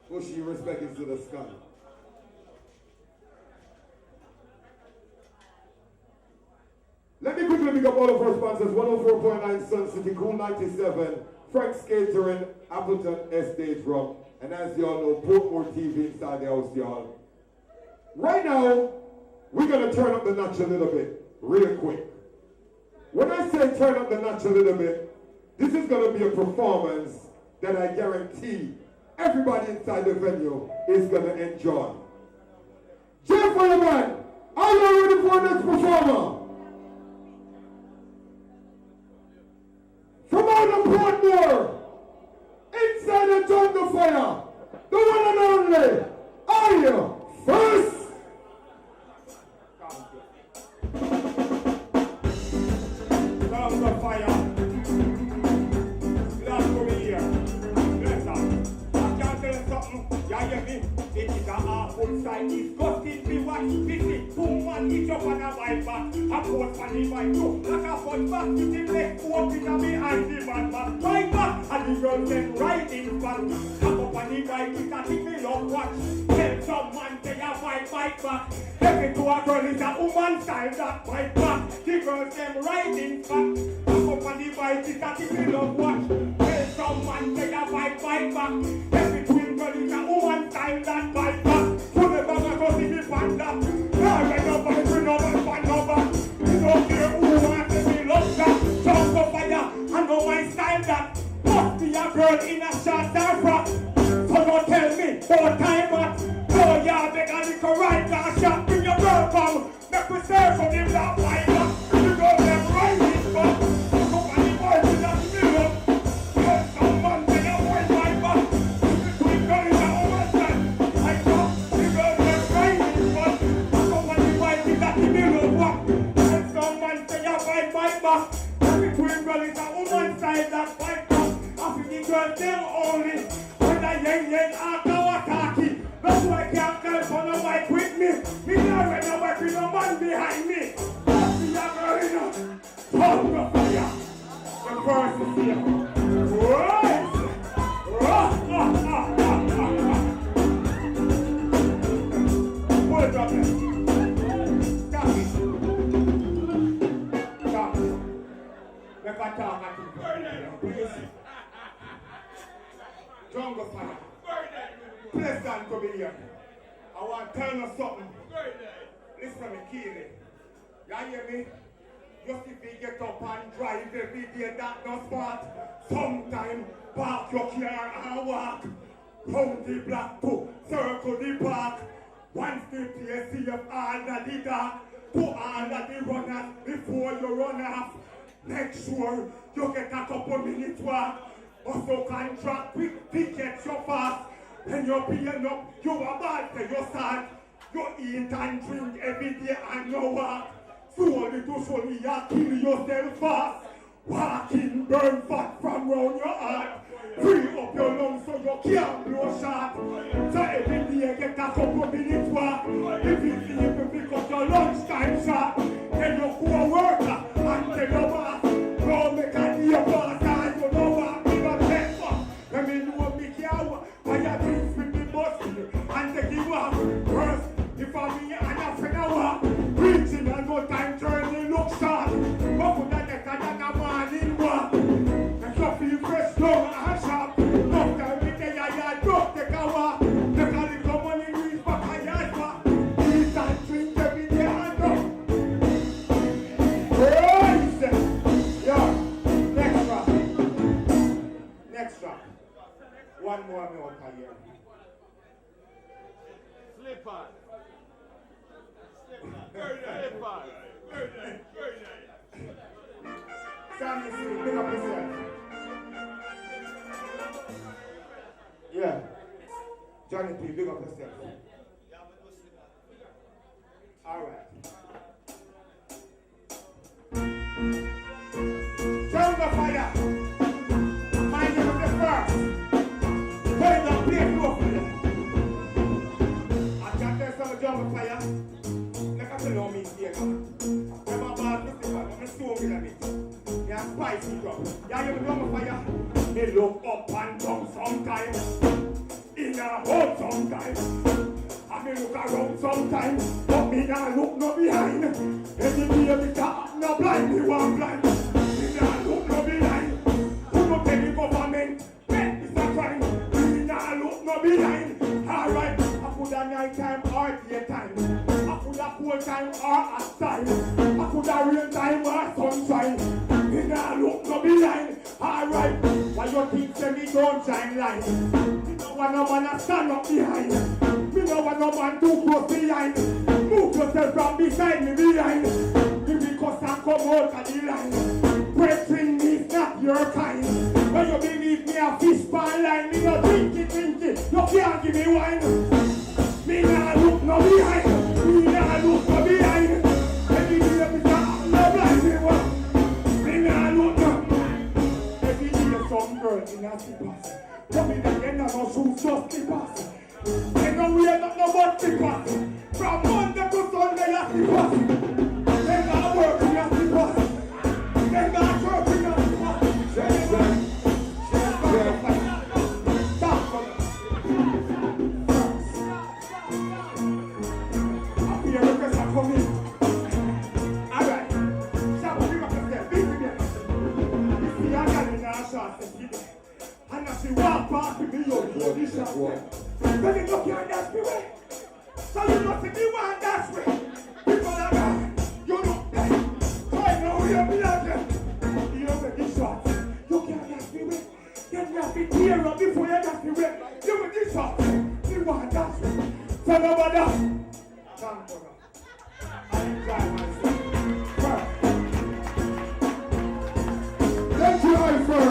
Push your respect into the sky. Let me quickly pick up all of our sponsors. 104.9 Sun City, Cool 97, Frank's Catering, Appleton Estate Rum, and as y'all know, Portmore TV inside the house, y'all. Right now, we're going to turn up the notch a little bit, real quick. When I say turn up the notch a little bit, this is going to be a performance that I guarantee everybody inside the venue is going to enjoy. Jeff Yellowman, are you ready for the next performer? From out of Portmore, inside the Luton Fyah, the one and only, are you first? Luton Fyah. Glad to be here. Listen, I can't tell you something. You hear me? It is a half-full side. It's gusting me watch. Visit. Two man each up on a bike back. A post on the bike too. Like a foot back. With the leg open on me and the man back. Bike back. And the girl them right in front. Come up on the bike. It's a thing me love watch. Tell some man say a bike back. Every to a girl is a woman style that bike back. The girls them right in front. Come up on the bike. It's a thing me love watch. Tell some man say a bike back. Every twin girl is a woman style that bike back. So the bag go see me panda. Now I know but we know but find no back. You don't care who wants to be loved that. Jump up fire. I know my style that. Must be a girl in a short and frock. So don't tell me what time at. No, y'all make a little right now. Shot bring your girl come. Make me serve from him that fire. You go them right in front. Come on the boys in that middle. Yes, someone say a white my back. The twin girl is a woman style. I know you go them right in front. Come on the boys in that middle. What? And someone say a white my back. Every twin girl is a woman style that fight back. The girls them only when I yang are Kawasaki. That's why I can't tell on the bike with me. Me now when I work with no man behind me. That's the young girl in a Turbulance Fyah. The first is here. Right. Pull it up there. Stop it. Stop it. Let me talk at you. Jungle Fyah. Pleasant to be here. I want to tell you something. Listen to me, Keely. You hear me? Just if you get up and drive every day, that no spot. Sometime park your car and walk. Round the block to circle the park. Once the place see of all the dark. To all the runners before you run off. Make sure you get a couple minutes walk. Also contract quick tickets so fast. When you're paying up, you are bad for your start. You eat and drink every day and you walk. Slowly to slowly you kill yourself fast. Walking burn fat from round your heart. Free up your lungs so you can't blow shot. So every day get a couple minutes walk. If you see if you pick up your lunchtime shot. Then you go work and tell your boss. Go make a deal boss and you know what. I mean, you want me here, I have things with the bus and take you off. First, if I'm here and I'm finna walk, preaching and no time turning look sharp. But would that get a morning walk? Make you feel fresh, long and sharp. No time with the yard, don't take a walk. Take a little money, reach back a yard back. Eat and drink every day and up. Praise! Yeah, next rock. Next rock. One more note here. Slip on. Very nice. Very nice. Sammy C, pick up yourself. Yeah. Johnny P, big up yourself. Alright. Jungle Fyah. My name is the first. Play the play floor for you. I can't tell some Jungle Fyah. Like I tell me here now. Never bad festival, I'm so good at it. Yeah, spicy drop. Yeah, you Jungle Fyah. They look up and down sometimes. In a hole. time. I may look around sometimes, but me nah look no behind. Every day me talk no blind, me one blind. Me nah look no behind. Who no pay the government? Make this a crime. Me nah look no behind. Alright, I put a night time or daytime. I put a cold time or hot time. I put a rain time or sunshine. Me nah look no behind. Alright, why you think say me don't shine light? Me no want no man to stand up behind. Me no want no man too close behind. Move yourself from beside me behind. Give me cuss and come out of the line. Brethren is not your kind. When you believe me a fish pan line, me no drink it. You can't give me wine. Me nah look no behind. Me nah look no behind. Every day me say I'm no blind me one. Me nah look no. Every day some girl in a slippers. Come in again and no shoes, just slippers. They don't wear no but slippers. From Monday to Sunday a slippers. They got work in a slippers. They got work in a slippers. And as she walk past me, you know this shop. But you know can't dance me way. So you know see me want dance way. People are gone, you know that. So I know you're blood. You know this shot. You can't dance me way. Then you have to tear up before you dance me way. You with this shot. You want dance way. So nobody.